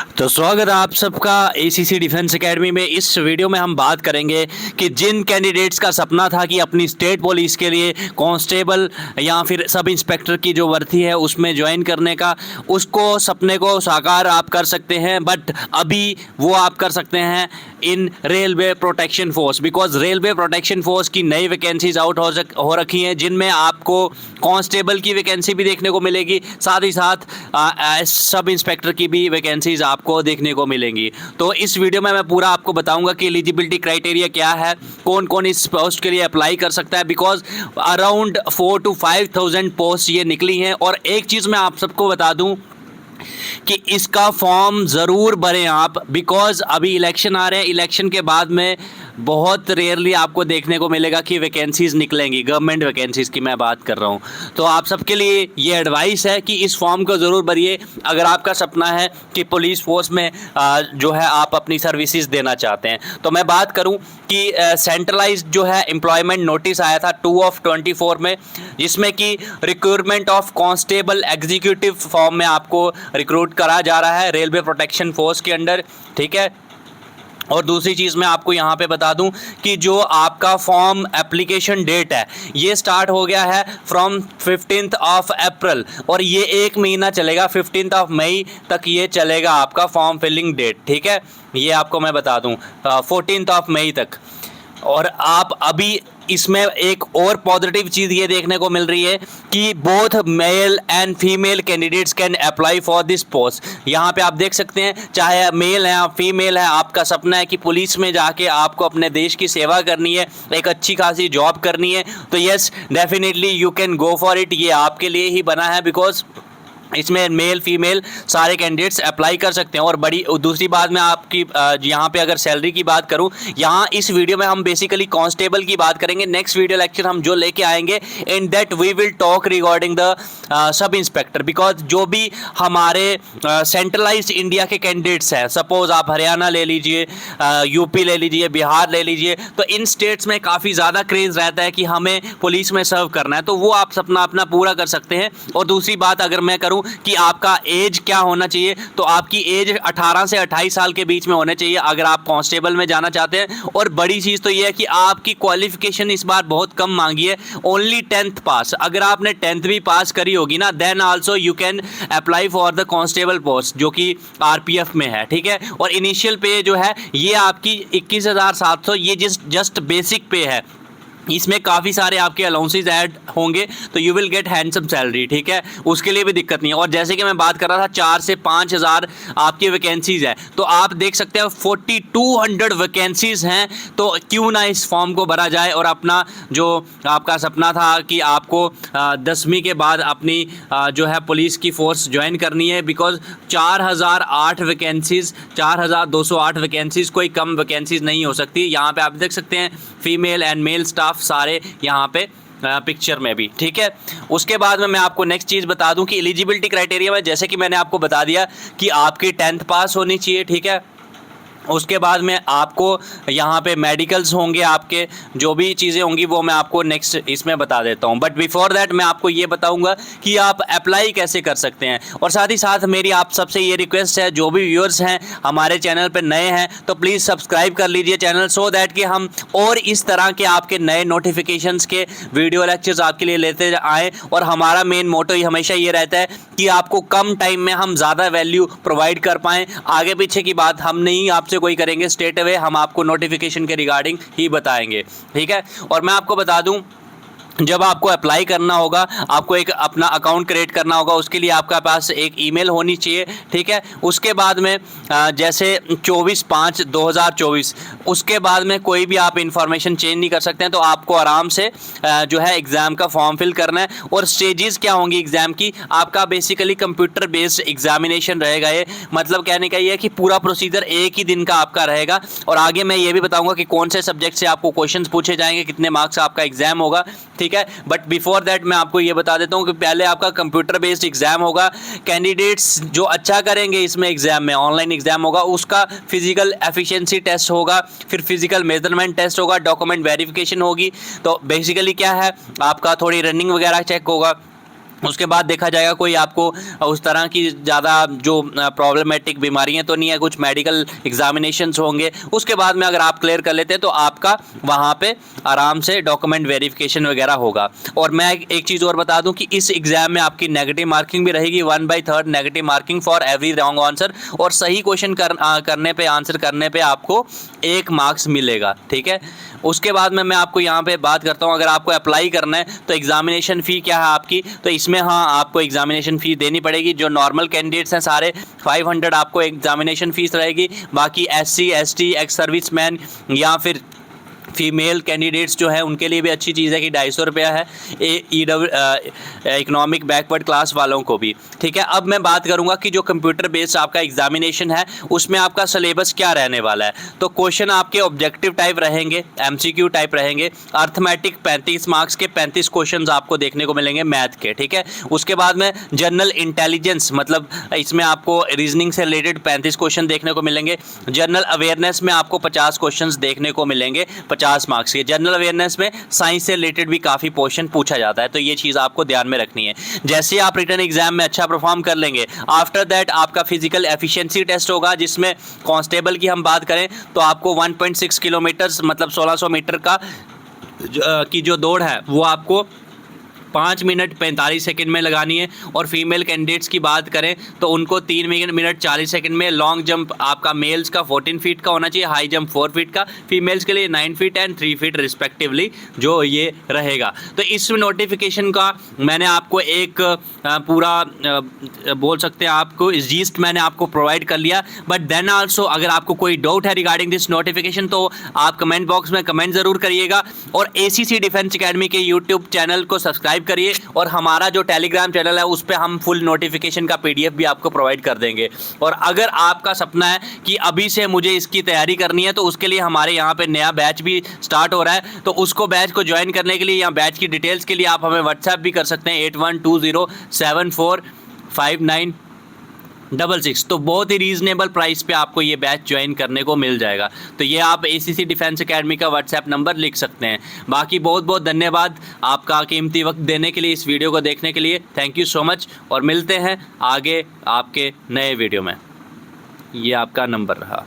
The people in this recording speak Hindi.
तो स्वागत है आप सबका एसीसी डिफेंस एकेडमी में। इस वीडियो में हम बात करेंगे कि जिन कैंडिडेट्स का सपना था कि अपनी स्टेट पुलिस के लिए कांस्टेबल या फिर सब इंस्पेक्टर की जो भर्ती है उसमें ज्वाइन करने का, उसको सपने को साकार आप कर सकते हैं। बट अभी वो आप कर सकते हैं in railway protection force, because railway protection force की नई वैकेंसीज आउट हो रखी हैं, जिनमें आपको कांस्टेबल की वैकेंसी भी देखने को मिलेगी, साथ ही साथ सब इंस्पेक्टर की भी वैकेंसीज आपको देखने को मिलेंगी। तो इस वीडियो में मैं पूरा आपको बताऊंगा कि एलिजिबिलिटी क्राइटेरिया क्या है, कौन कौन इस पोस्ट के लिए अप्लाई कर सकता है, बिकॉज अराउंड 4,000 to 5,000 पोस्ट ये निकली हैं। और एक चीज़ मैं आप सबको बता दूं कि इसका फॉर्म ज़रूर भरें आप, बिकॉज अभी इलेक्शन आ रहे हैं। इलेक्शन के बाद में बहुत रेयरली आपको देखने को मिलेगा कि वैकेंसीज़ निकलेंगी, गवर्नमेंट वैकेंसीज़ की मैं बात कर रहा हूँ। तो आप सबके लिए ये एडवाइस है कि इस फॉर्म को ज़रूर भरिए अगर आपका सपना है कि पुलिस फोर्स में जो है आप अपनी सर्विसेज देना चाहते हैं। तो मैं बात करूँ कि सेंट्रलाइज्ड जो है एम्प्लॉयमेंट नोटिस आया था 2/24 में, जिसमें कि recruitment of constable executive form में आपको रिक्रूट करा जा रहा है रेलवे प्रोटेक्शन फोर्स के अंडर, ठीक है। और दूसरी चीज़ मैं आपको यहाँ पे बता दूं कि जो आपका फॉर्म एप्लीकेशन डेट है ये स्टार्ट हो गया है फ्रॉम 15 अप्रैल, और ये 1 महीना चलेगा, 15 मई तक ये चलेगा आपका फॉर्म फिलिंग डेट, ठीक है। ये आपको मैं बता दूं 14 मई तक। और आप अभी इसमें एक और पॉजिटिव चीज़ ये देखने को मिल रही है कि both male and female candidates can apply for this post. यहाँ पे आप देख सकते हैं, चाहे मेल है या फीमेल है, आपका सपना है कि पुलिस में जाके आपको अपने देश की सेवा करनी है, एक अच्छी खासी जॉब करनी है, तो yes definitely you can go for it. ये आपके लिए ही बना है, बिकॉज इसमें मेल फीमेल सारे कैंडिडेट्स अप्लाई कर सकते हैं। और बड़ी दूसरी बात मैं आपकी यहाँ पे अगर सैलरी की बात करूँ, यहाँ इस वीडियो में हम बेसिकली कांस्टेबल की बात करेंगे। नेक्स्ट वीडियो लेक्चर हम जो लेके आएंगे, in that we will talk regarding the sub inspector, because जो भी हमारे सेंट्रलाइज्ड इंडिया के कैंडिडेट्स हैं, सपोज आप हरियाणा ले लीजिए, यूपी ले लीजिए, बिहार ले लीजिए, तो इन स्टेट्स में काफ़ी ज़्यादा क्रेज़ रहता है कि हमें पुलिस में सर्व करना है, तो वो आप सपना अपना पूरा कर सकते हैं। और दूसरी बात अगर मैं करूँ कि आपका एज क्या होना चाहिए, तो आपकी एज 18 से 28 साल के बीच में होने चाहिए अगर आप कांस्टेबल में जाना चाहते हैं। और बड़ी चीज़ तो ये है कि आपकी क्वालिफिकेशन इस बार बहुत कम मांगी है, ओनली 10th पास। अगर आपने 10th भी पास करी होगी ना, then also you can apply for the constable post, जो कि आरपीएफ में है, ठीक है। और इनिशियल पे जो है ये आपकी 21,700, ये जस्ट बेसिक पे है। इसमें काफ़ी सारे आपके अलाउंसेस ऐड होंगे, तो you will get handsome salary, ठीक है, उसके लिए भी दिक्कत नहीं है। और जैसे कि मैं बात कर रहा था 4 से 5 हज़ार आपकी वैकेंसीज़ है, तो आप देख सकते हैं 4200 वैकेंसीज़ हैं। तो क्यों ना इस फॉर्म को भरा जाए और अपना जो आपका सपना था कि आपको 10वीं के बाद अपनी जो है पुलिस की फ़ोर्स ज्वाइन करनी है, बिकॉज 4008 वैकेंसीज़, 4208 वैकेंसीज़ कोई कम वैकेंसीज़ नहीं हो सकती। यहाँ पे आप देख सकते हैं फीमेल एंड मेल स्टाफ सारे यहाँ पे पिक्चर में भी, ठीक है। उसके बाद में मैं आपको नेक्स्ट चीज़ बता दूं कि एलिजिबिलिटी क्राइटेरिया में, जैसे कि मैंने आपको बता दिया कि आपकी 10th पास होनी चाहिए, ठीक है। उसके बाद में आपको यहाँ पे मेडिकल्स होंगे, आपके जो भी चीज़ें होंगी वो मैं आपको नेक्स्ट इसमें बता देता हूँ। बट बिफोर दैट मैं आपको ये बताऊँगा कि आप अप्लाई कैसे कर सकते हैं। और साथ ही साथ मेरी आप सबसे ये रिक्वेस्ट है, जो भी व्यूअर्स हैं हमारे चैनल पर नए हैं, तो प्लीज़ सब्सक्राइब कर लीजिए चैनल, सो दैट कि हम और इस तरह के आपके नए नोटिफिकेशंस के वीडियो लेक्चर्स आपके लिए लेते आएँ। और हमारा मेन मोटो ही हमेशा ये रहता है कि आपको कम टाइम में हम ज़्यादा वैल्यू प्रोवाइड कर पाएँ। आगे पीछे की बात हम नहीं आपसे कोई करेंगे, स्ट्रेट अवे हम आपको नोटिफिकेशन के रिगार्डिंग ही बताएंगे, ठीक है। और मैं आपको बता दूं, जब आपको अप्लाई करना होगा, आपको एक अपना अकाउंट क्रिएट करना होगा, उसके लिए आपके पास एक ईमेल होनी चाहिए, ठीक है। उसके बाद में जैसे 24/5/2024, उसके बाद में कोई भी आप इंफॉर्मेशन चेंज नहीं कर सकते हैं। तो आपको आराम से जो है एग्ज़ाम का फॉर्म फिल करना है। और स्टेजेस क्या होंगी एग्ज़ाम की, आपका बेसिकली कंप्यूटर बेस्ड एग्जामिनेशन रहेगा। ये मतलब कहने का ये है कि पूरा प्रोसीजर एक ही दिन का आपका रहेगा। और आगे मैं ये भी बताऊँगा कि कौन से सब्जेक्ट से आपको क्वेश्चन पूछे जाएंगे, कितने मार्क्स आपका एग्ज़ाम होगा, ठीक है। बट बिफोर दैट मैं आपको ये बता देता हूँ कि पहले आपका कंप्यूटर बेस्ड एग्जाम होगा। कैंडिडेट्स जो अच्छा करेंगे इसमें एग्जाम में, ऑनलाइन एग्जाम होगा, उसका फिजिकल एफिशिएंसी टेस्ट होगा, फिर फिजिकल मेजरमेंट टेस्ट होगा, डॉक्यूमेंट वेरिफिकेशन होगी। तो बेसिकली क्या है, आपका थोड़ी रनिंग वगैरह चेक होगा, उसके बाद देखा जाएगा कोई आपको उस तरह की ज़्यादा जो प्रॉब्लमेटिक बीमारियां तो नहीं है, कुछ मेडिकल एग्जामिनेशंस होंगे। उसके बाद में अगर आप क्लियर कर लेते हैं तो आपका वहाँ पे आराम से डॉक्यूमेंट वेरिफिकेशन वगैरह होगा। और मैं एक चीज़ और बता दूं कि इस एग्ज़ाम में आपकी नेगेटिव मार्किंग भी रहेगी, 1/3 negative marking for every wrong answer, और सही क्वेश्चन करने पे, आंसर करने पे आपको 1 मार्क्स मिलेगा। ठीक है, उसके बाद में मैं आपको यहाँ पे बात करता हूँ, अगर आपको अप्लाई करना है तो एग्जामिनेशन फ़ी क्या है आपकी, तो इसमें हाँ आपको एग्जामिनेशन फ़ी देनी पड़ेगी। जो नॉर्मल कैंडिडेट्स हैं सारे 500 आपको एग्जामिनेशन फ़ीस रहेगी। बाकी SC ST एक्स सर्विसमैन या फिर फीमेल कैंडिडेट्स जो है उनके लिए भी अच्छी चीज़ है कि 250 रुपया है, इकोनॉमिक बैकवर्ड क्लास वालों को भी। ठीक है, अब मैं बात करूंगा कि जो कंप्यूटर बेस्ड आपका एग्जामिनेशन है उसमें आपका सिलेबस क्या रहने वाला है। तो क्वेश्चन आपके ऑब्जेक्टिव टाइप रहेंगे, MCQ टाइप रहेंगे। अर्थमेटिक 35 मार्क्स के 35 क्वेश्चन आपको देखने को मिलेंगे मैथ के। ठीक है, उसके बाद में जनरल इंटेलिजेंस, मतलब इसमें आपको रीजनिंग से रिलेटेड 35 क्वेश्चन देखने को मिलेंगे। जनरल अवेयरनेस में आपको 50 क्वेश्चन देखने को मिलेंगे 50 मार्क्स के। जनरल अवेयरनेस में साइंस से रिलेटेड भी काफ़ी क्वेश्चन पूछा जाता है, तो ये चीज़ आपको ध्यान में रखनी है। जैसे आप रिटन एग्जाम में अच्छा परफॉर्म कर लेंगे, आफ्टर दैट आपका फिजिकल एफिशिएंसी टेस्ट होगा, जिसमें कांस्टेबल की हम बात करें तो आपको 1.6 किलोमीटर मतलब 1600 मीटर का की जो दौड़ है वो आपको 5 मिनट 45 सेकंड में लगानी है। और फीमेल कैंडिडेट्स की बात करें तो उनको 3 मिनट 40 सेकंड में। लॉन्ग जंप आपका मेल्स का 14 फीट का होना चाहिए, हाई जंप 4 फीट का, फीमेल्स के लिए 9 फीट एंड 3 फीट रिस्पेक्टिवली जो ये रहेगा। तो इस नोटिफिकेशन का मैंने आपको एक पूरा बोल सकते हैं आपको जीस्ट मैंने आपको प्रोवाइड कर लिया। बट देन आल्सो अगर आपको कोई डाउट है रिगार्डिंग दिस नोटिफिकेशन तो आप कमेंट बॉक्स में कमेंट ज़रूर करिएगा। और ACC डिफेंस अकेडमी के यूट्यूब चैनल को सब्सक्राइब करिए, और हमारा जो टेलीग्राम चैनल है उस पर हम फुल नोटिफिकेशन का PDF भी आपको प्रोवाइड कर देंगे। और अगर आपका सपना है कि अभी से मुझे इसकी तैयारी करनी है तो उसके लिए हमारे यहाँ पे नया बैच भी स्टार्ट हो रहा है, तो उसको बैच को ज्वाइन करने के लिए या बैच की डिटेल्स के लिए आप हमें व्हाट्सएप भी कर सकते हैं 8120745966। तो बहुत ही रीजनेबल प्राइस पे आपको ये बैच ज्वाइन करने को मिल जाएगा। तो ये आप ACC डिफेंस अकेडमी का व्हाट्सएप नंबर लिख सकते हैं। बाकी बहुत बहुत धन्यवाद आपका कीमती वक्त देने के लिए, इस वीडियो को देखने के लिए। थैंक यू सो मच, और मिलते हैं आगे आपके नए वीडियो में। ये आपका नंबर रहा।